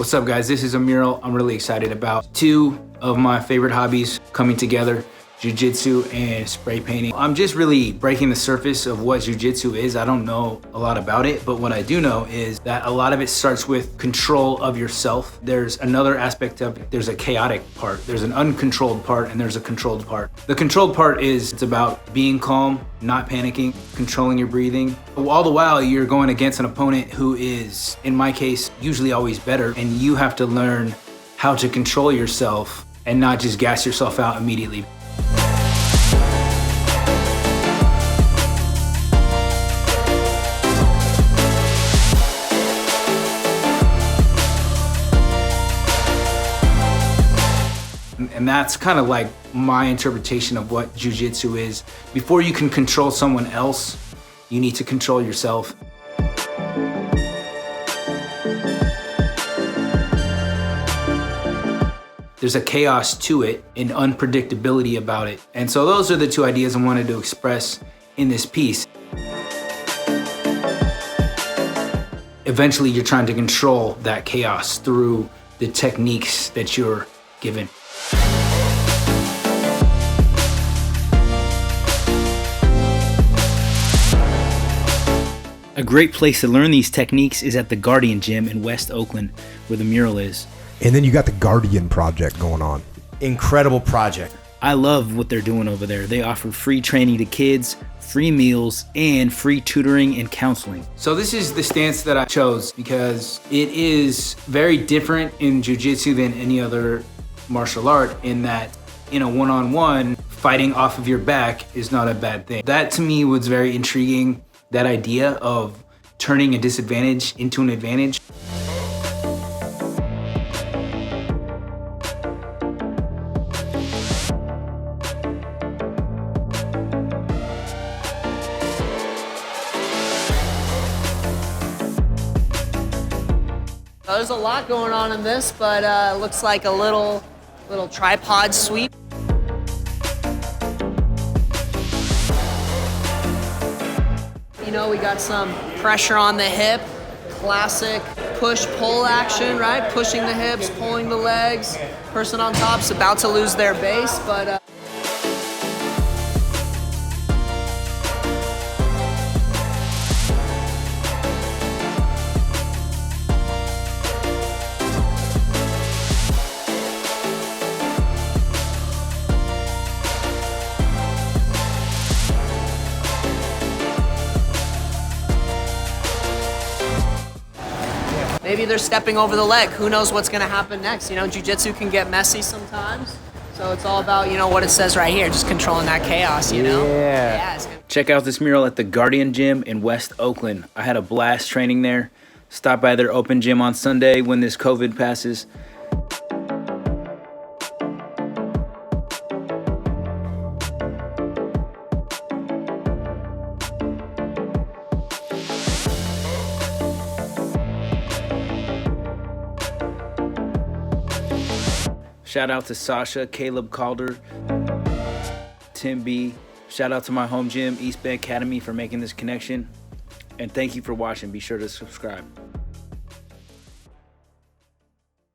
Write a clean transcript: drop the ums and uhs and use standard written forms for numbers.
What's up, guys? This is a mural I'm really excited about. Two of my favorite hobbies coming together, Jiu-Jitsu and spray painting. I'm just really breaking the surface of what Jiu-Jitsu is. I don't know a lot about it, but what I do know is that a lot of it starts with control of yourself. There's another aspect of it. There's a chaotic part. There's an uncontrolled part and there's a controlled part. The controlled part is it's about being calm, not panicking, controlling your breathing. All the while you're going against an opponent who is, in my case, usually always better, and you have to learn how to control yourself and not just gas yourself out immediately. And that's kind of like my interpretation of what Jiu-Jitsu is. Before you can control someone else, you need to control yourself. There's a chaos to it, an unpredictability about it. And so those are the two ideas I wanted to express in this piece. Eventually, you're trying to control that chaos through the techniques that you're given. A great place to learn these techniques is at the Guardian Gym in West Oakland, where the mural is. And then you got the Guardian project going on. Incredible project. I love what they're doing over there. They offer free training to kids, free meals, and free tutoring and counseling. So this is the stance that I chose because it is very different in Jiu-Jitsu than any other martial art in that in a one-on-one, fighting off of your back is not a bad thing. That to me was very intriguing. That idea of turning a disadvantage into an advantage. There's a lot going on in this, but looks like a little tripod sweep. You know, we got some pressure on the hip, classic push-pull action, right? Pushing the hips, pulling the legs. Person on top's about to lose their base, but maybe they're stepping over the leg. Who knows what's gonna happen next? You know, Jiu-Jitsu can get messy sometimes. So it's all about, you know, what it says right here, just controlling that chaos, you know? Yeah. Check out this mural at the Guardian Gym in West Oakland. I had a blast training there. Stop by their open gym on Sunday when this COVID passes. Shout out to Sacha, Calder, Tim B. Shout out to my home gym, East Bay Academy, for making this connection. And thank you for watching. Be sure to subscribe.